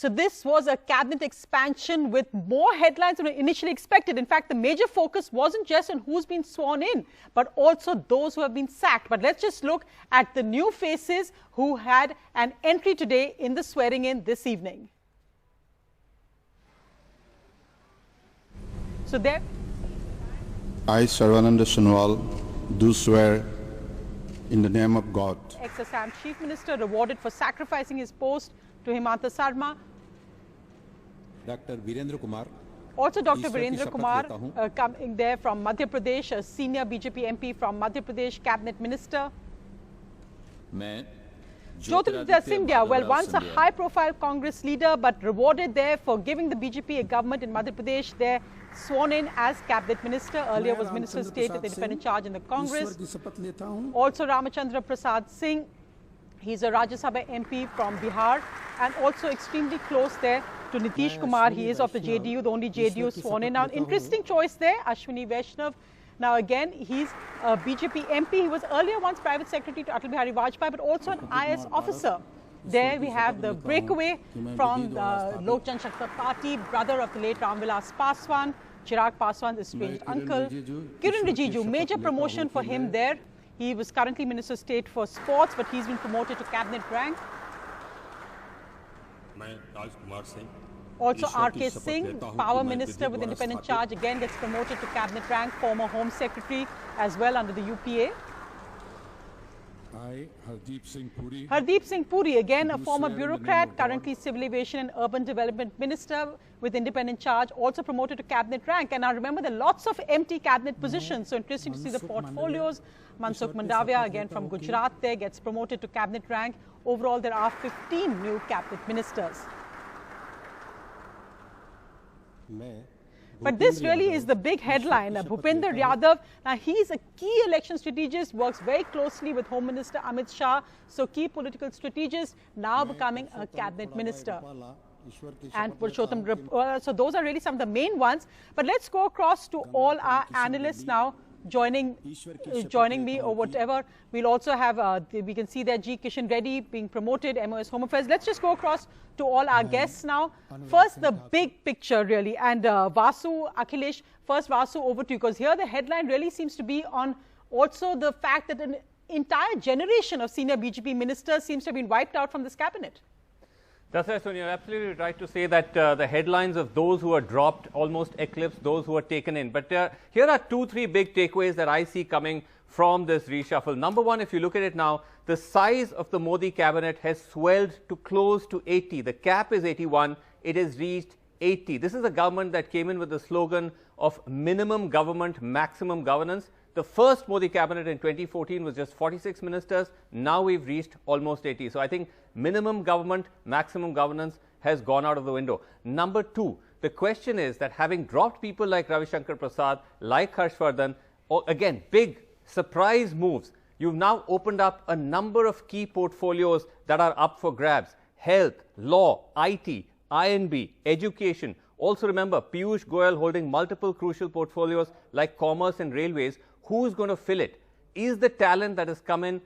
So this was a cabinet expansion with more headlines than initially expected. In fact, the major focus wasn't just on who's been sworn in, but also those who have been sacked. But let's just look at the new faces who had an entry today in the swearing in this evening. So there. I, Sarvananda Sonowal, do swear in the name of God. Ex-Assam Chief Minister rewarded for sacrificing his post to Himanta Sarma. Dr. Virendra Kumar. Also Dr. Virendra Kumar coming there from Madhya Pradesh, a senior BJP MP from Madhya Pradesh, cabinet minister. Jyotiraditya Scindia, well, once a high-profile Congress leader, but rewarded there for giving the BJP a government in Madhya Pradesh. They're sworn in as cabinet minister. Earlier was Minister of State with independent charge in the Congress. Also Ramachandra Prasad Singh. He's a Rajya Sabha MP from Bihar and also extremely close there to Nitish Kumar. He is of the JDU, the only JDU sworn in. Now, interesting choice there, Ashwini Vaishnav. Now, again, he's a BJP MP. He was earlier once private secretary to Atal Bihari Vajpayee, but also an IS officer. There we have the breakaway from the Lok Janshakti Party, brother of the late Ramvilas Paswan, Chirag Paswan's estranged uncle. Kiran Rijiju, major promotion for him there. He was currently Minister of State for Sports, but he's been promoted to cabinet rank. Also, R.K. Singh, Power Minister with independent charge, again gets promoted to cabinet rank, former Home Secretary as well under the UPA. I, Hardeep Singh Puri. Hardeep Singh Puri, again a former bureaucrat, currently Civil Aviation and Urban Development Minister with independent charge, also promoted to cabinet rank. And now remember, there are lots of empty cabinet positions, so interesting to see the portfolios. Mansukh Mandavia, again from Gujarat there, gets promoted to cabinet rank. Overall, there are 15 new cabinet ministers. But this really is the big headline. Bhupender Yadav, now he's a key election strategist, works very closely with Home Minister Amit Shah. So key political strategist, now becoming a cabinet minister. And Purushottam, so those are really some of the main ones. But let's go across to all our analysts now joining me or whatever. We'll also have, we can see there G. Kishan Reddy being promoted, MOS Home Affairs. Let's just go across to all our guests now. First, the big picture really. And Vasu, Akhilesh, first Vasu, over to you. Because here the headline really seems to be on also the fact that an entire generation of senior BJP ministers seems to have been wiped out from this cabinet. That's right, Sonia. You're absolutely right to say that the headlines of those who are dropped almost eclipse those who are taken in. But here are 2-3 big takeaways that I see coming from this reshuffle. Number one, if you look at it now, the size of the Modi cabinet has swelled to close to 80. The cap is 81. It has reached 80. This is a government that came in with the slogan of minimum government, maximum governance. The first Modi cabinet in 2014 was just 46 ministers. Now we've reached almost 80. So I think minimum government, maximum governance has gone out of the window. Number two, the question is that having dropped people like Ravi Shankar Prasad, like Harshvardhan, again, big surprise moves, you've now opened up a number of key portfolios that are up for grabs. Health, law, IT, INB, education. Also remember, Piyush Goyal holding multiple crucial portfolios like commerce and railways. Who's going to fill it? Is the talent that has come in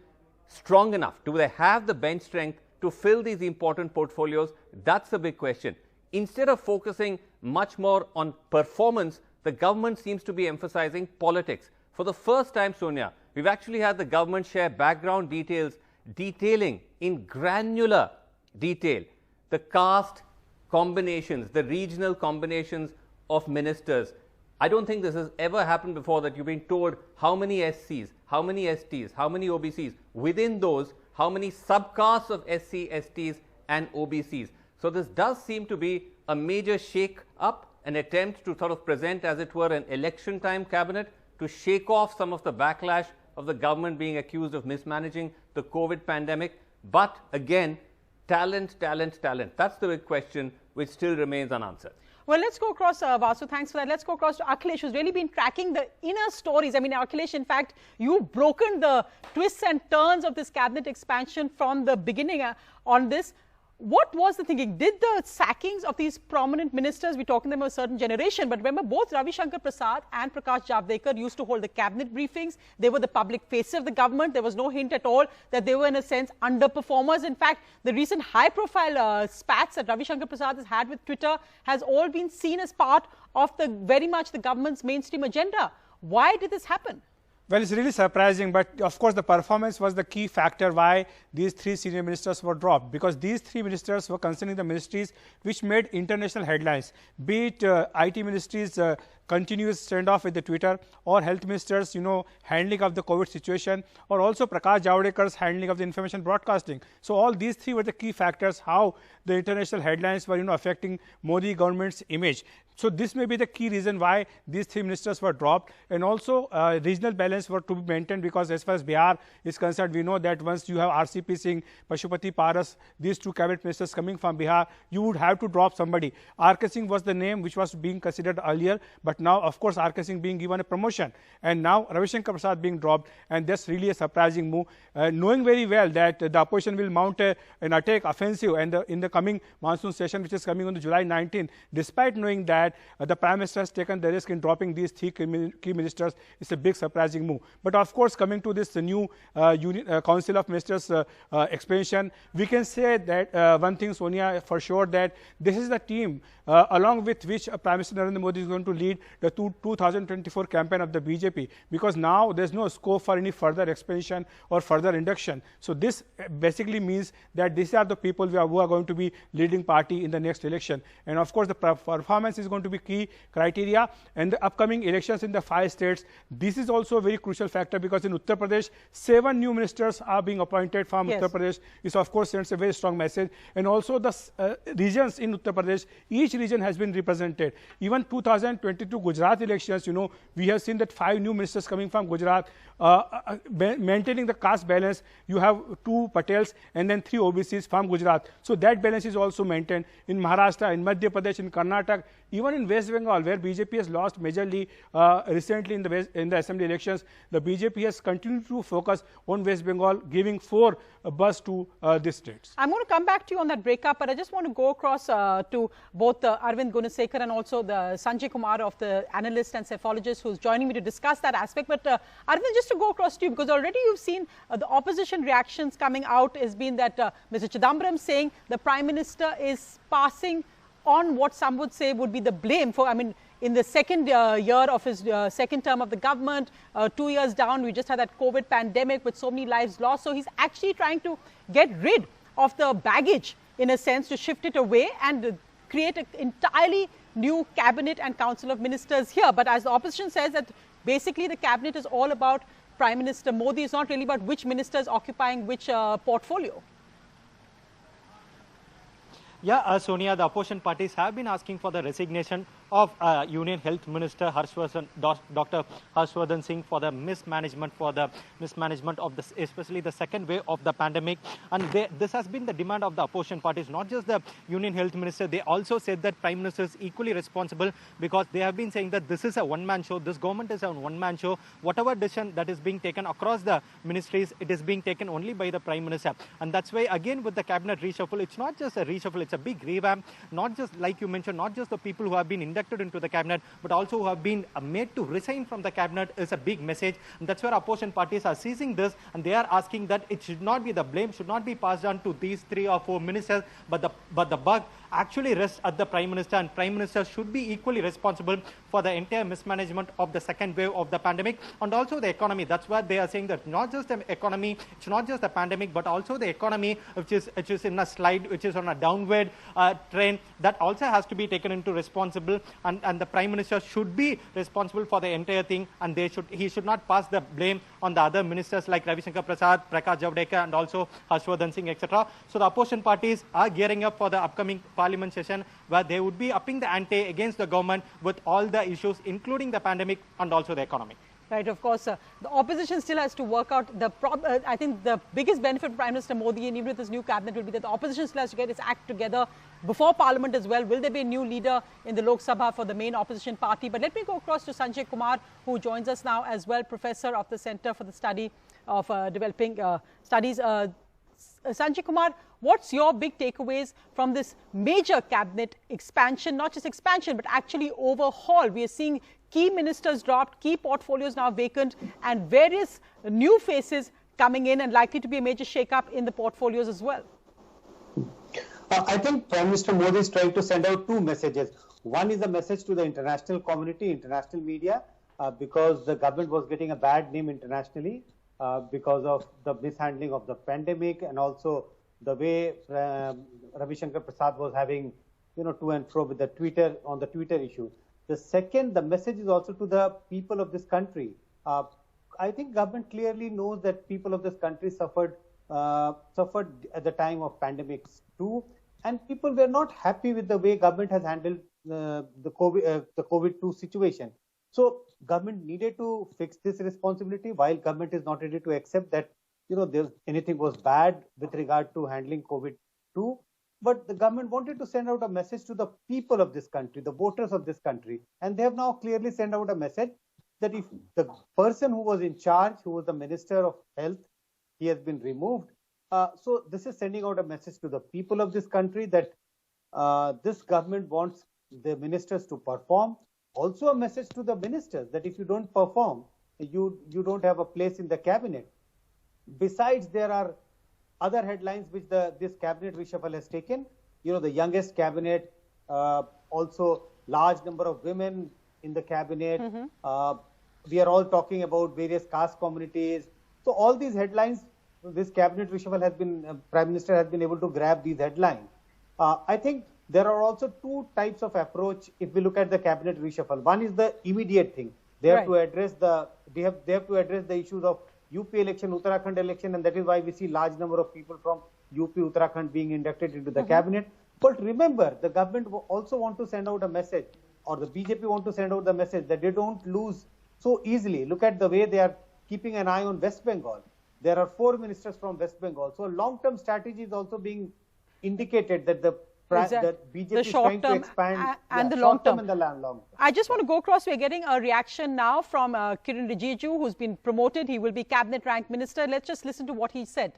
strong enough? Do they have the bench strength to fill these important portfolios? That's the big question. Instead of focusing much more on performance, the government seems to be emphasizing politics. For the first time, Sonia, we've actually had the government share background details, detailing in granular detail the caste combinations, the regional combinations of ministers. I don't think this has ever happened before that you've been told how many SCs, how many STs, how many OBCs, within those, how many subcastes of SC, STs and OBCs. So this does seem to be a major shake-up, an attempt to sort of present, as it were, an election time cabinet to shake off some of the backlash of the government being accused of mismanaging the COVID pandemic. But again, talent, talent, talent. That's the big question which still remains unanswered. Well, let's go across, Vasu, thanks for that. Let's go across to Akhilesh, who's really been tracking the inner stories. I mean, Akhilesh, in fact, you've broken the twists and turns of this cabinet expansion from the beginning on this. what was the thinking? Did the sackings of these prominent ministers, we're talking them of a certain generation, but remember both Ravi Shankar Prasad and Prakash Javadekar used to hold the cabinet briefings. They were the public face of the government. There was no hint at all that they were in a sense underperformers. In fact, the recent high profile spats that Ravi Shankar Prasad has had with Twitter has all been seen as part of the very much the government's mainstream agenda. Why did this happen? Well, it's really surprising, but of course the performance was the key factor why these three senior ministers were dropped, because these three ministers were concerning the ministries which made international headlines, be it IT ministries continuous standoff with the Twitter, or health ministers, handling of the COVID situation, or also Prakash Javadekar's handling of the information broadcasting. So all these three were the key factors how the international headlines were, affecting Modi government's image. So this may be the key reason why these three ministers were dropped, and also regional balance were to be maintained, because as far as Bihar is concerned, we know that once you have RCP Singh, Pashupati Paras, these two cabinet ministers coming from Bihar, you would have to drop somebody. RK Singh was the name which was being considered earlier, but now of course RK Singh being given a promotion, and now Ravi Shankar Prasad being dropped, and that's really a surprising move, knowing very well that the opposition will mount an attack offensive and in the coming monsoon session, which is coming on July 19, despite knowing that the Prime Minister has taken the risk in dropping these three key ministers. It's a big surprising move. But of course, coming to this new Council of Ministers expansion, we can say that one thing, Sonia, for sure, that this is the team along with which Prime Minister Narendra Modi is going to lead the 2024 campaign of the BJP, because now there's no scope for any further expansion or further induction. So this basically means that these are the people who are going to be leading party in the next election. And of course, the performance is going to be key criteria, and the upcoming elections in the 5 states, this is also a very crucial factor, because in Uttar Pradesh 7 new ministers are being appointed from Uttar Pradesh. This of course sends a very strong message. And also the regions in Uttar Pradesh, each region has been represented. Even 2022 Gujarat elections, we have seen that 5 new ministers coming from Gujarat, maintaining the caste balance. You have 2 Patels and then 3 OBCs from Gujarat. So that balance is also maintained. In Maharashtra, in Madhya Pradesh, in Karnataka, even in West Bengal, where BJP has lost majorly recently in the assembly elections, the BJP has continued to focus on West Bengal, giving 4 bus to these states. I'm going to come back to you on that breakup, but I just want to go across to both Arvind Gunasekar and also the Sanjay Kumar of the analyst and cephalogist who's joining me to discuss that aspect. But Arvind, just to go across to you, because already you've seen the opposition reactions coming out has been that Mr. Chidambaram saying the Prime Minister is passing on what some would say would be the blame for, in the second year of his second term of the government, 2 years down, we just had that COVID pandemic with so many lives lost. So he's actually trying to get rid of the baggage, in a sense, to shift it away and create an entirely new cabinet and council of ministers here. But as the opposition says that basically the cabinet is all about Prime Minister Modi, it's not really about which ministers occupying which portfolio. Yeah, Sonia, the opposition parties have been asking for the resignation of Union Health Minister Dr. Harshvardhan Singh for the mismanagement of this, especially the second wave of the pandemic. And this has been the demand of the opposition parties, not just the Union Health Minister. They also said that Prime Minister is equally responsible, because they have been saying that this is a one-man show. This government is a one-man show. Whatever decision that is being taken across the ministries, it is being taken only by the Prime Minister. And that's why, again, with the cabinet reshuffle, it's not just a reshuffle, it's a big revamp. Not just, like you mentioned, not just the people who have been inducted into the cabinet, but also who have been made to resign from the cabinet is a big message. And that's where opposition parties are seizing this, and they are asking that it should not be, the blame should not be passed on to these 3 or 4 ministers, but the buck actually rests at the Prime Minister, and Prime Minister should be equally responsible for the entire mismanagement of the second wave of the pandemic, and also the economy. That's what they are saying, that not just the economy, it's not just the pandemic, but also the economy, which is in a slide, which is on a downward trend, that also has to be taken into responsible, and the Prime Minister should be responsible for the entire thing, and he should not pass the blame on the other ministers like Ravi Shankar Prasad, Prakash Javadekar, and also Harshvardhan Singh, etc. So the opposition parties are gearing up for the upcoming parliament session, where they would be upping the ante against the government with all the issues, including the pandemic and also the economy. Right, of course, the opposition still has to work out. I think the biggest benefit for Prime Minister Modi, and even with this new cabinet, will be that the opposition still has to get its act together before Parliament as well. Will there be a new leader in the Lok Sabha for the main opposition party? But let me go across to Sanjay Kumar, who joins us now as well, Professor of the Center for the Study of Developing Studies. Sanjay Kumar, what's your big takeaways from this major cabinet expansion? Not just expansion, but actually overhaul. We are seeing key ministers dropped, key portfolios now vacant, and various new faces coming in, and likely to be a major shake-up in the portfolios as well. I think Prime Minister Modi is trying to send out two messages. One is a message to the international community, international media, because the government was getting a bad name internationally because of the mishandling of the pandemic, and also the way Ravi Shankar Prasad was having, to and fro with the Twitter issue. The second, the message is also to the people of this country. I think government clearly knows that people of this country suffered at the time of pandemics too, and people were not happy with the way government has handled the COVID-2 situation. So government needed to fix this responsibility, while government is not ready to accept that anything was bad with regard to handling COVID-2. But the government wanted to send out a message to the people of this country, the voters of this country, and they have now clearly sent out a message that if the person who was in charge, who was the Minister of Health, he has been removed. So this is sending out a message to the people of this country that this government wants the ministers to perform. Also a message to the ministers that if you don't perform, you don't have a place in the cabinet. Besides, there are other headlines which this cabinet reshuffle has taken. The youngest cabinet, also large number of women in the cabinet. We are all talking about various caste communities. So all these headlines, this cabinet reshuffle has been, Prime Minister has been able to grab these headlines. I think there are also two types of approach if we look at the cabinet reshuffle. One is the immediate thing. They have to address they have to address the issues of UP election, Uttarakhand election, and that is why we see large number of people from UP, Uttarakhand being inducted into the cabinet. But remember, the government also want to send out a message, or the BJP want to send out the message that they don't lose so easily. Look at the way they are keeping an eye on West Bengal. There are 4 ministers from West Bengal. So a long-term strategy is also being indicated that the BJP is trying to expand and the long term. And the long term. I just want to go across. We're getting a reaction now from Kiren Rijiju, who's been promoted. He will be cabinet ranked minister. Let's just listen to what he said.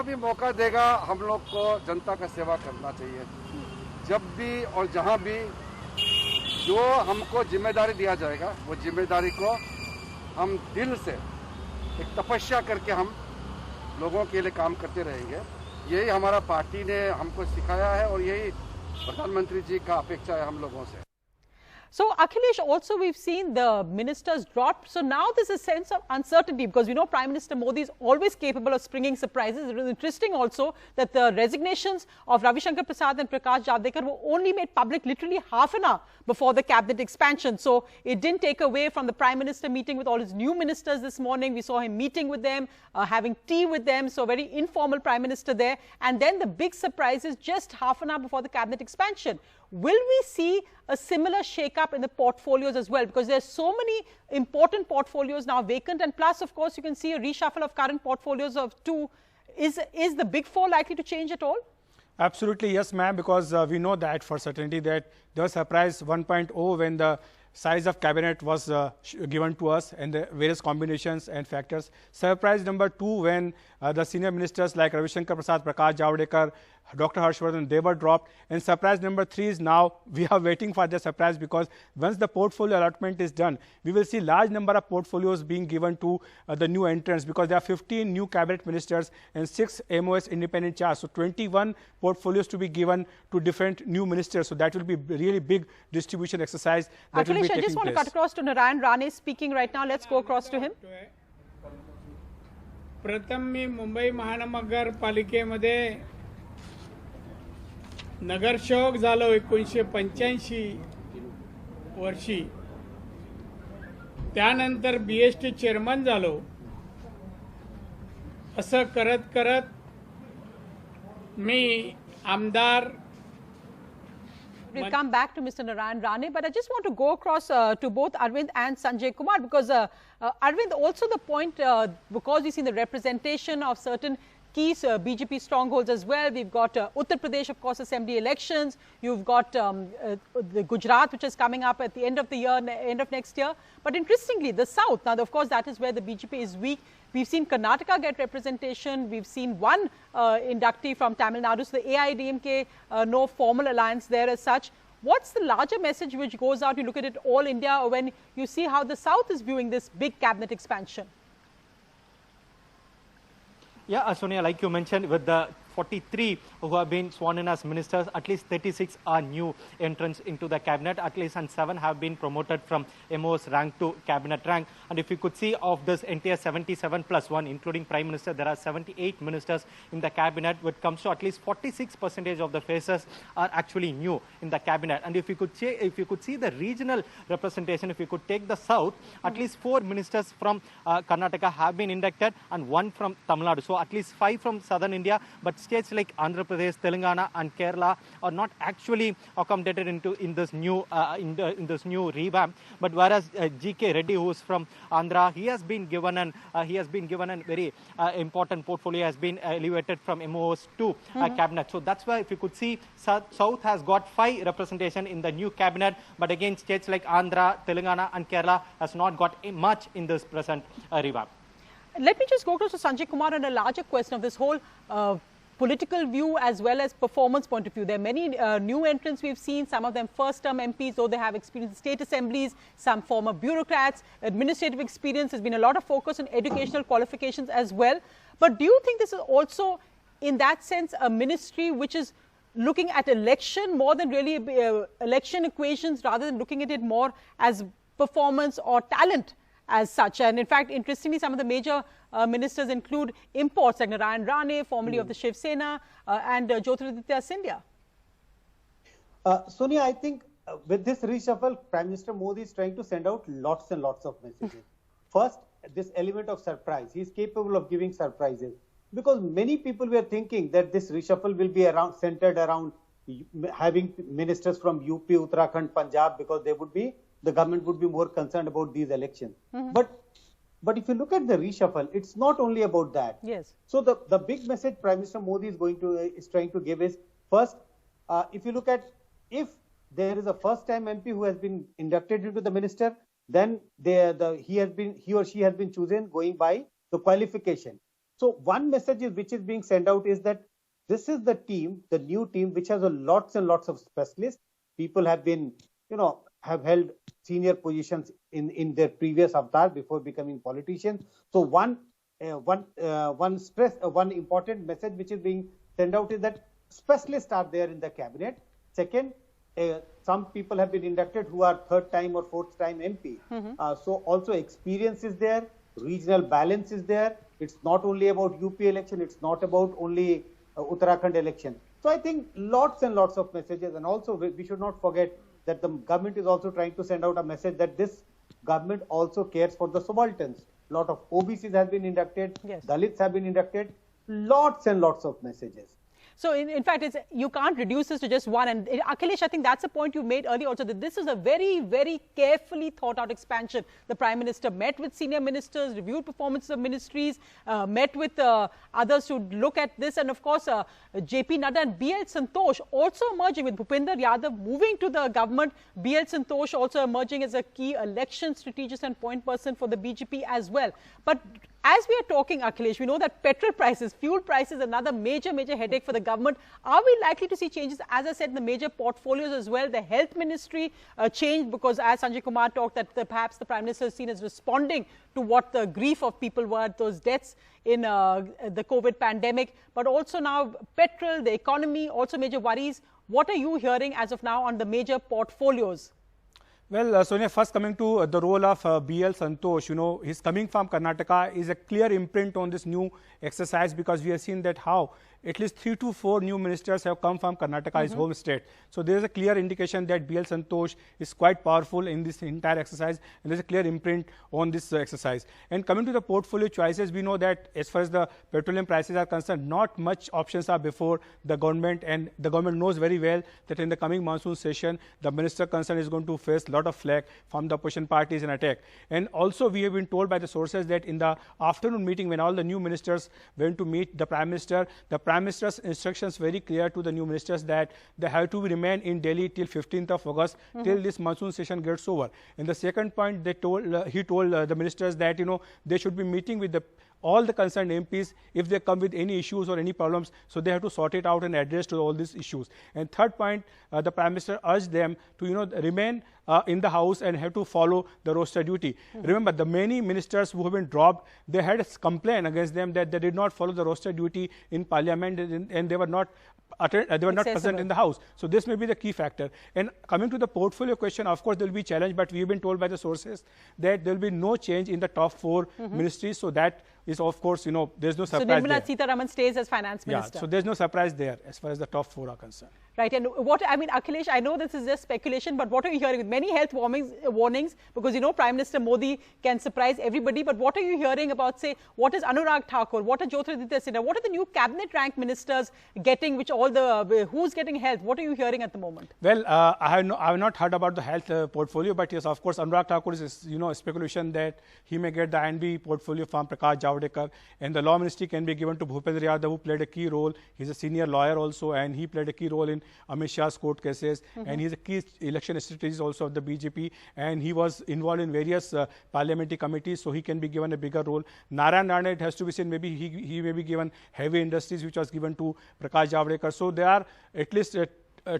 भी मौका देगा हम लोग को जनता का सेवा करना चाहिए. जब भी और जहां भी जो हमको जिम्मेदारी दिया जाएगा, वो जिम्मेदारी को हम दिल से एक तपस्या करके हम लोगों के लिए काम करते रहेंगे. यही हमारा पार्टी ने हमको सिखाया है और यही प्रधानमंत्री जी का अपेक्षा है हम लोगों से. So, Akhilesh, also we've seen the ministers drop. So now there's a sense of uncertainty because we know Prime Minister Modi is always capable of springing surprises. It was interesting also that the resignations of Ravi Shankar Prasad and Prakash Javadekar were only made public literally half an hour before the cabinet expansion. So it didn't take away from the Prime Minister meeting with all his new ministers this morning. We saw him meeting with them, having tea with them. So very informal Prime Minister there. And then the big surprise is just half an hour before the cabinet expansion. Will we see a similar shake-up in the portfolios as well? Because there's so many important portfolios now vacant, and plus, of course, you can see a reshuffle of current portfolios of 2. Is the Big Four likely to change at all? Absolutely, yes, ma'am, because we know that for certainty that there was surprise 1.0 when the size of cabinet was given to us and the various combinations and factors. Surprise number 2 when the senior ministers like Ravi Shankar Prasad, Prakash Javadekar, Dr. Harshvardhan, they were dropped. And surprise number 3 is now we are waiting for the surprise because once the portfolio allotment is done, we will see large number of portfolios being given to the new entrants because there are 15 new cabinet ministers and 6 MOS independent chairs. So 21 portfolios to be given to different new ministers. So that will be really big distribution exercise. That will be I just want to cut across to Narayan Rane speaking right now. Let's go across to him. प्रथम मी मुंबई महानगरपालिकेमध्ये नगरसेवक झालो 1985 वर्षी. त्यानंतर BST chairman झालो. असं करत करत मी आमदार. We'll come back to Mr. Narayan Rane, but I just want to go across to both Arvind and Sanjay Kumar because Arvind, also the point, because we've seen the representation of certain key BJP strongholds as well. We've got Uttar Pradesh, of course, assembly elections. You've got the Gujarat, which is coming up at the end of the year, end of next year. But interestingly, the South, now, of course, that is where the BJP is weak. We've seen Karnataka get representation. We've seen one inductee from Tamil Nadu. So the AIADMK, no formal alliance there as such. What's the larger message which goes out? You look at it all India, or when you see how the South is viewing this big cabinet expansion? Yeah, Sonia, like you mentioned, with the 43 who have been sworn in as ministers, at least 36 are new entrants into the cabinet, at least, and 7 have been promoted from MO's rank to cabinet rank. And if you could see of this entire 77 plus 1, including Prime Minister, there are 78 ministers in the cabinet, which comes to at least 46% of the faces are actually new in the cabinet. And if you could see the regional representation, if you could take the South, at least 4 ministers from Karnataka have been inducted and 1 from Tamil Nadu. So at least 5 from southern India, but states like Andhra Pradesh, Telangana, and Kerala are not actually accommodated in this new revamp. But whereas GK Reddy, who is from Andhra, he has been given a very important portfolio, has been elevated from MOs to cabinet. So that's why, if you could see, South has got 5 representation in the new cabinet, but again, states like Andhra, Telangana, and Kerala has not got much in this present revamp. Let me just go to Sanjay Kumar on a larger question of this whole political view as well as performance point of view. There are many new entrants we've seen, some of them first-term MPs, though they have experience in state assemblies, some former bureaucrats, administrative experience. There's been a lot of focus on educational qualifications as well. But do you think this is also, in that sense, a ministry which is looking at election more than really election equations, rather than looking at it more as performance or talent as such? And in fact, interestingly, some of the major ministers include imports like Narayan Rane, formerly of the Shiv Sena, and Jyotiraditya Scindia. Sonia, I think with this reshuffle, Prime Minister Modi is trying to send out lots and lots of messages. First, this element of surprise. He is capable of giving surprises, because many people were thinking that this reshuffle will be centered around having ministers from UP, Uttarakhand, Punjab, because the government would be more concerned about these elections. But if you look at the reshuffle, it's not only about that. Yes. So the big message Prime Minister Modi is trying to give is, first, if you look at, if there is a first-time MP who has been inducted into the minister, then he or she has been chosen going by the qualification. So one message which is being sent out is that this is the team, the new team, which has lots and lots of specialists. People have been, have held senior positions in their previous avatar before becoming politicians. So one important message which is being sent out is that specialists are there in the cabinet. Second, some people have been inducted who are third-time or fourth-time MP. So also experience is there, regional balance is there. It's not only about UP election, it's not about only Uttarakhand election. So I think lots and lots of messages, and also we should not forget that the government is also trying to send out a message that this government also cares for the subalterns. A lot of OBCs have been inducted, yes. Dalits have been inducted, lots and lots of messages. So in fact, you can't reduce this to just one. And Akhilesh, I think that's a point you made earlier also, that this is a very, very carefully thought out expansion. The Prime Minister met with senior ministers, reviewed performances of ministries, met with others to look at this. And of course, JP Nadda and BL Santosh also emerging, with Bhupinder Yadav moving to the government. BL Santosh also emerging as a key election strategist and point person for the BJP as well. But as we are talking, Akhilesh, we know that petrol prices, fuel prices, another major headache for the government. Are we likely to see changes, as I said, in the major portfolios as well? The health ministry changed because, as Sanjay Kumar talked, that perhaps the Prime Minister is seen as responding to what the grief of people were, those deaths in the COVID pandemic. But also now petrol, the economy, also major worries. What are you hearing as of now on the major portfolios? Well, Sonia, first coming to the role of BL Santosh, he's coming from Karnataka, is a clear imprint on this new exercise, because we have seen that how at least 3 to 4 new ministers have come from Karnataka, his home state. So there is a clear indication that BL Santosh is quite powerful in this entire exercise, and there is a clear imprint on this exercise. And coming to the portfolio choices, we know that as far as the petroleum prices are concerned, not much options are before the government, and the government knows very well that in the coming monsoon session, the minister concerned is going to face a lot of flack from the opposition parties and attack. And also we have been told by the sources that in the afternoon meeting, when all the new ministers went to meet the Prime Minister, the Prime Minister's instructions very clear to the new ministers that they have to remain in Delhi till 15th of August, till this monsoon session gets over. And the second point, they told he told the ministers that they should be meeting with all the concerned MPs if they come with any issues or any problems, so they have to sort it out and address to all these issues. And third point, the Prime Minister urged them to remain in the house and have to follow the roster duty. Remember, the many ministers who have been dropped, they had a complaint against them that they did not follow the roster duty in Parliament, and they were not present in the house. So this may be the key factor. And coming to the portfolio question, of course there will be challenge, but we've been told by the sources that there will be no change in the top 4 ministries. So that is, of course, there's no surprise. So Nirmala Sitharaman stays as finance minister. Yeah, so there's no surprise there as far as the top 4 are concerned. Right, and Akhilesh, I know this is just speculation, but what are you hearing with many health warnings, because Prime Minister Modi can surprise everybody, but what are you hearing about, say, what is Anurag Thakur, what are Jyotiraditya Sindhia, what are the new cabinet rank ministers getting, who's getting health? What are you hearing at the moment? Well, I have not heard about the health portfolio, but yes, of course, Anurag Thakur is, a speculation that he may get the INB portfolio from Prakash Javadekar, and the law ministry can be given to Bhupendra Yadav, who played a key role. He's a senior lawyer also, and he played a key role in Amit Shah's court cases, and he's a key election strategist also of the BJP, and he was involved in various parliamentary committees, so he can be given a bigger role. Narayan Rane, it has to be seen, maybe he may be given heavy industries, which was given to Prakash Javadekar. So there are at least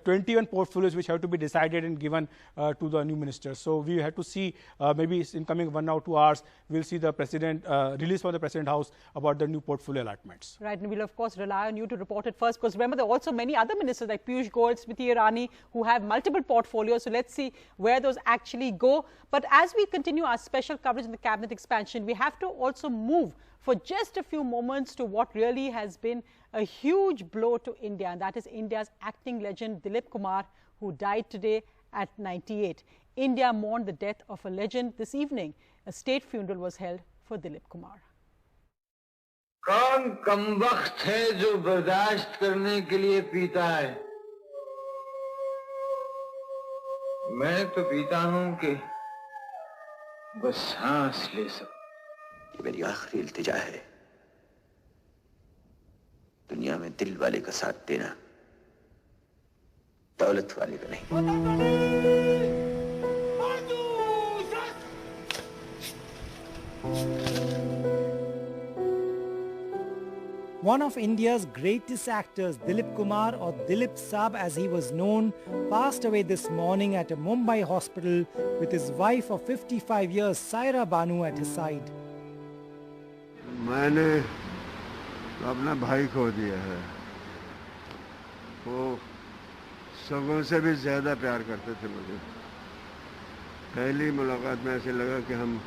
21 portfolios which have to be decided and given to the new ministers. So we have to see, maybe in coming 1 or 2 hours, we'll see the president release from the President House about the new portfolio allotments. Right, and we'll of course rely on you to report it first, because remember there are also many other ministers like Piyush Goyal, Smriti Irani, who have multiple portfolios. So let's see where those actually go. But as we continue our special coverage of the cabinet expansion, we have to also move for just a few moments to what really has been a huge blow to India, and that is India's acting legend Dilip Kumar, who died today at 98. India mourned the death of a legend this evening. A state funeral was held for Dilip Kumar. कौन कम वक्त है जो बर्दाश्त करने के लिए पीता है? मैं तो पीता हूं कि बस सांस ले सकूं। मेरी आखिरी इल्तिजा है, दुनिया में दिल वाले का साथ देना, दौलत वाले का नहीं। One of India's greatest actors, Dilip Kumar, or Dilip Saab as he was known, passed away this morning at a Mumbai hospital with his wife of 55 years, Saira Banu, at his side. मैंने अपना भाई खो दिया है। वो सबों से भी ज़्यादा प्यार करते थे मुझे। पहली मुलाकात में ऐसे लगा कि हम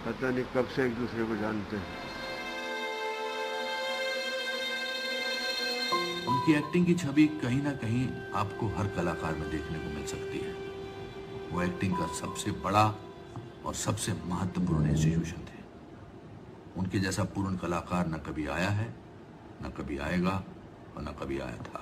पता नहीं कब से एक दूसरे को जानते हैं। उनकी एक्टिंग की छवि कहीं ना कहीं आपको हर कलाकार में देखने को मिल सकती है। वो एक्टिंग का सबसे बड़ा और सबसे महत्वपूर्ण इंस्टीट्यूशन थे। उनके जैसा पूर्ण कलाकार न कभी आया है, न कभी आएगा और न कभी आया था।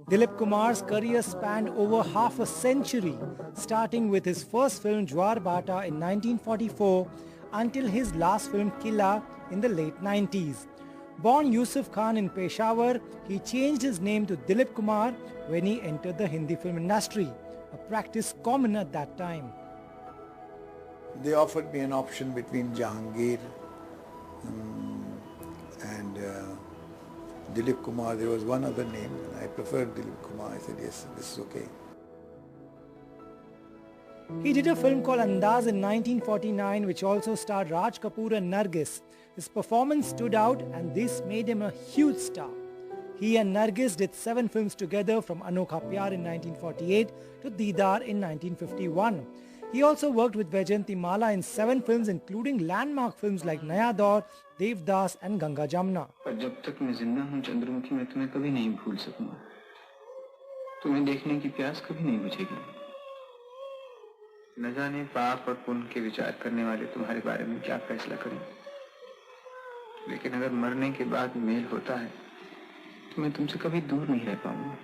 Dilip Kumar's career spanned over half a century, starting with his first film Jwar Bata in 1944 until his last film Killa in the late 90s. Born Yusuf Khan in Peshawar, he changed his name to Dilip Kumar when he entered the Hindi film industry, a practice common at that time. They offered me an option between Jahangir and Dilip Kumar. There was one other name, and I preferred Dilip Kumar. I said, yes, this is okay. He did a film called Andaz in 1949, which also starred Raj Kapoor and Nargis. His performance stood out, and this made him a huge star. He and Nargis did 7 films together, from Anokha Pyar in 1948 to Deedar in 1951. He also worked with Vaijayanti Mala in 7 films, including landmark films like Naya Daur, Devdas and Ganga Jamna. पर जब तक मैं जिंदा हूँ चंद्रमुखी, मैं तुम्हें कभी नहीं भूल सकूंगा। तुम्हें देखने की प्यास कभी नहीं बुझेगी। न जाने पाप और पुण्य के विचार करने वाले तुम्हारे बारे में क्या फैसला करें, लेकिन अगर मरने के बाद मेल होता है तो मैं तुमसे कभी दूर नहीं रह पाऊंगा।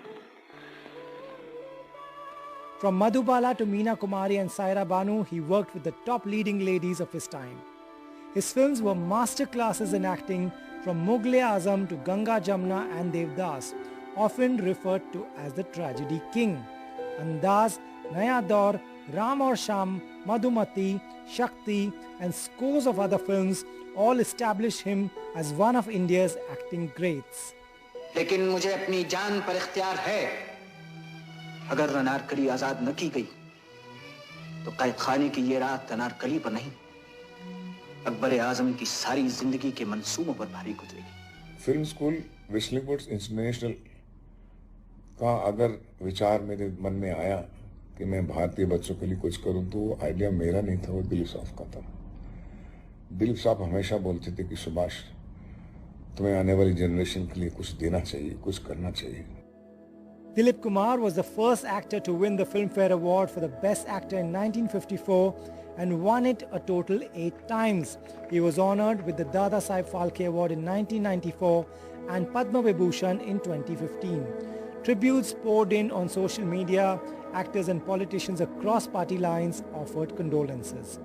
From Madhubala to Meena Kumari and Saira Banu, he worked with the top leading ladies of his time. His films were master classes in acting, from Mughal-e-Azam to Ganga Jamna and Devdas, often referred to as the tragedy king. Andaz, Naya Daur, Ram Aur Sham, Madhumati, Shakti and scores of other films all established him as one of India's acting greats. लेकिन मुझे अपनी जान पर इख्तियार है। अगर अनारकली आजाद न की गई तो कैद खाने की ये रात अनारकली पर नहीं, अकबर आजम की सारी जिंदगी के मंसूबों पर भारी गुजरेगी। Film school whistling woods international का अगर विचार मेरे मन में आया कि मैं भारतीय बच्चों के लिए कुछ करूं, तो वो आइडिया मेरा नहीं था, वो दिलीप साहब का था। दिलीप साहब हमेशा बोलते थे कि सुभाष, तुम्हें आने वाली जनरेशन के लिए कुछ देना चाहिए, कुछ करना चाहिए। Dilip Kumar was the first actor to win the Filmfare Award for the Best Actor in 1954 and won it a total 8 times. He was honored with the Dada Saheb Phalke Award in 1994 and Padma Vibhushan in 2015. Tributes poured in on social media. Actors and politicians across party lines offered condolences.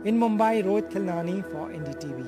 In Mumbai, Rohit Khilnani for NDTV.